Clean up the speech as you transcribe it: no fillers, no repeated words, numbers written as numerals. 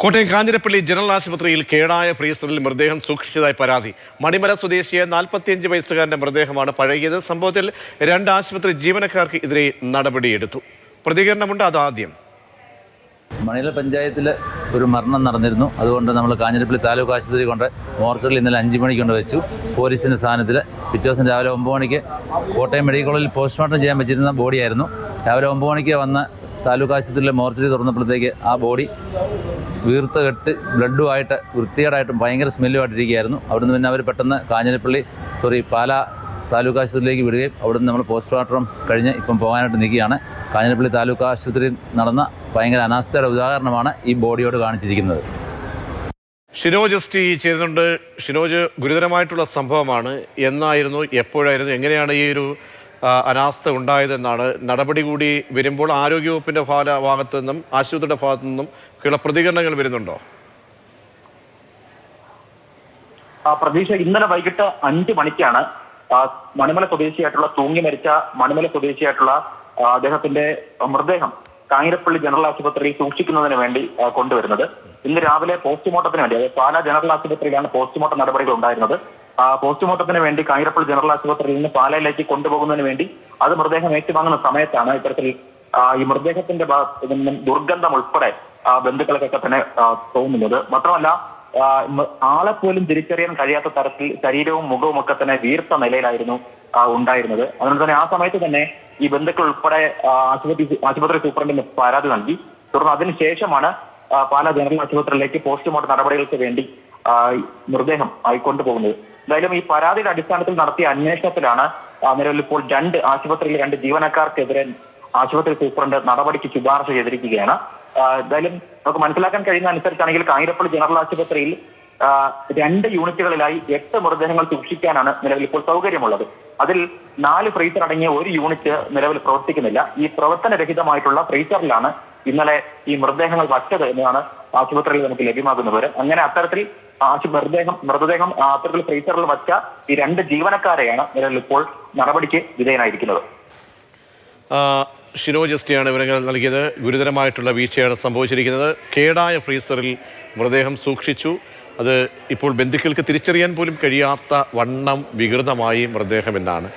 Kottayam Kanjirappally general ആശുപത്രിയിൽ കേടായ ഫ്രീസറിൽ മൃതദേഹം സൂക്ഷിച്ചതായി പരാതി. മണിമല സ്വദേശിയെ 45 വയസ്സുകാരന്റെ മൃതദേഹമാണ് പഴകിയത്. സംഭവത്തിൽ 2 ആശുപത്രി ജീവനക്കാർക്ക് എതിരെ നടപടിയെടുത്തു. പ്രതികരണമുണ്ട്, അതാദ്യം. മണിമല പഞ്ചായത്തിൽ ഒരു മരണം നടന്നിരുന്നു. അതുകൊണ്ട് നമ്മൾ കാഞ്ഞിരപ്പള്ളി താലൂക്ക് ആശുപത്രി കൊണ്ട് മോർച്ചറിൽ ഇന്നലെ 5 മണിക്ക് കൊണ്ട് വെച്ചു. പോലീസിൻ്റെ സ്ഥാനത്തിൽ പിറ്റേ ദിവസം രാവിലെ 9 മണിക്ക് കോട്ടയം മെഡിക്കൽ കോളേജിൽ പോസ്റ്റ്മോർട്ടം ചെയ്യാൻ വെച്ചിരുന്ന ബോഡിയായിരുന്നു. രാവിലെ 9 മണിക്ക് വന്ന് താലൂക്ക് ആശുപത്രിയിലെ മോർച്ചറി തുറന്നപ്പോഴത്തേക്ക് ആ ബോഡി വീർത്ത് കെട്ട് ബ്ലഡുമായിട്ട് വൃത്തികേടായിട്ടും ഭയങ്കര സ്മെല്ലുമായിട്ടിരിക്കുകയായിരുന്നു. അവിടുന്ന് പിന്നെ അവർ പെട്ടെന്ന് പാലാ താലൂക്ക് ആശുപത്രിയിലേക്ക് വിടുകയും അവിടുന്ന് നമ്മൾ പോസ്റ്റ്മോർട്ടം കഴിഞ്ഞ് ഇപ്പം പോകാനായിട്ട് നിൽക്കുകയാണ്. കാഞ്ഞിരപ്പള്ളി താലൂക്ക് ആശുപത്രിയിൽ നടന്ന ഭയങ്കര അനാസ്ഥയുടെ ഉദാഹരണമാണ് ഈ ബോഡിയോട് കാണിച്ചിരിക്കുന്നത്. ഷിനോജ് എസ് ടി ചെയ്തിട്ടുണ്ട്. ഷിനോജ്, ഗുരുതരമായിട്ടുള്ള സംഭവമാണ്. എന്നായിരുന്നു, എപ്പോഴായിരുന്നു, എങ്ങനെയാണ് ഈ ഒരു അനാസ്ഥ ഉണ്ടായതെന്നാണ് നടപടി കൂടി വരുമ്പോൾ ആരോഗ്യവകുപ്പിൻ്റെ ഭാഗത്തു നിന്നും ആശുപത്രിയുടെ ഭാഗത്തു നിന്നും ഒക്കെയുള്ള പ്രതികരണങ്ങൾ വരുന്നുണ്ടോ? പ്രതീക്ഷ, ഇന്നലെ വൈകിട്ട് 5 മണിക്കാണ് മണിമല സ്വദേശിയായിട്ടുള്ള തൂങ്ങി മരിച്ച മണിമല സ്വദേശിയായിട്ടുള്ള അദ്ദേഹത്തിന്റെ മൃതദേഹം കാഞ്ഞിരപ്പള്ളി ജനറൽ ആശുപത്രിയിൽ സൂക്ഷിക്കുന്നതിന് വേണ്ടി കൊണ്ടുവരുന്നത്. ഇന്ന് രാവിലെ പോസ്റ്റ്മോർട്ടത്തിന് വേണ്ടി, അതായത് പാലാ ജനറൽ ആശുപത്രിയിലാണ് പോസ്റ്റ്മോർട്ടം നടപടികൾ ഉണ്ടായിരുന്നത്. പോസ്റ്റ്മോർട്ടത്തിന് വേണ്ടി കാഞ്ഞിരപ്പള്ളി ജനറൽ ആശുപത്രിയിൽ നിന്ന് പാലയിലേക്ക് കൊണ്ടുപോകുന്നതിന് വേണ്ടി അത് മൃതദേഹം ഏറ്റുവാങ്ങുന്ന സമയത്താണ് ഇത്തരത്തിൽ ഈ മൃതദേഹത്തിന്റെ ദുർഗന്ധം ഉൾപ്പെടെ ബന്ധുക്കൾക്കൊക്കെ തന്നെ തോന്നുന്നത്. മാത്രമല്ല, ആളെ പോലും തിരിച്ചറിയാൻ കഴിയാത്ത തരത്തിൽ ശരീരവും മുഖവും ഒക്കെ വീർത്ത നിലയിലായിരുന്നു ഉണ്ടായിരുന്നത്. അതുകൊണ്ട് തന്നെ ആ സമയത്ത് തന്നെ ഈ ബന്ധുക്കൾ ഉൾപ്പെടെ ആശുപത്രി സൂപ്രണ്ടിന് പരാതി നൽകി. തുടർന്ന് അതിനുശേഷമാണ് പാലാ ജനറൽ ആശുപത്രിയിലേക്ക് പോസ്റ്റ്മോർട്ടം നടപടികൾക്ക് വേണ്ടി മൃതദേഹം കൊണ്ടുപോകുന്നത്. എന്തായാലും ഈ പരാതിയുടെ അടിസ്ഥാനത്തിൽ നടത്തിയ അന്വേഷണത്തിലാണ് നിലവിൽ ഇപ്പോൾ 2 ആശുപത്രിയിലെ 2 ജീവനക്കാർക്കെതിരെ ആശുപത്രി സൂപ്രണ്ട് നടപടിക്ക് ശുപാർശ ചെയ്തിരിക്കുകയാണ്. എന്തായാലും നമുക്ക് മനസ്സിലാക്കാൻ കഴിയുന്ന അനുസരിച്ചാണെങ്കിൽ കാഞ്ഞിരപ്പള്ളി ജനറൽ ആശുപത്രിയിൽ 2 യൂണിറ്റുകളിലായി 8 മൃതദേഹങ്ങൾ സൂക്ഷിക്കാനാണ് നിലവിൽ ഇപ്പോൾ സൗകര്യമുള്ളത്. അതിൽ 4 ഫ്രീസർ അടങ്ങിയ 1 യൂണിറ്റ് നിലവിൽ പ്രവർത്തിക്കുന്നില്ല. ഈ പ്രവർത്തനരഹിതമായിട്ടുള്ള ഫ്രീസറിലാണ് ഇന്നലെ ഈ മൃതദേഹങ്ങൾ വച്ചത് എന്നാണ് ആശുപത്രിയിൽ നമുക്ക് ലഭ്യമാകുന്നവർ. അങ്ങനെ അത്തരത്തിൽ മൃതദേഹം അത്തരത്തിൽ ഫ്രീസറിൽ വച്ച ഈ 2 ജീവനക്കാരെയാണ് നിലവിൽ ഇപ്പോൾ നടപടിക്ക് വിധേയനായിരിക്കുന്നത്. ഷിനോജ് എസ് ടിയാണ് വിവരങ്ങൾ നൽകിയത്. ഗുരുതരമായിട്ടുള്ള വീഴ്ചയാണ് സംഭവിച്ചിരിക്കുന്നത്. കേടായ ഫ്രീസറിൽ മൃതദേഹം സൂക്ഷിച്ചു. അത് ഇപ്പോൾ ബന്ധുക്കൾക്ക് തിരിച്ചറിയാൻ പോലും കഴിയാത്ത വണ്ണം വികൃതമായി മൃതദേഹം എന്നാണ്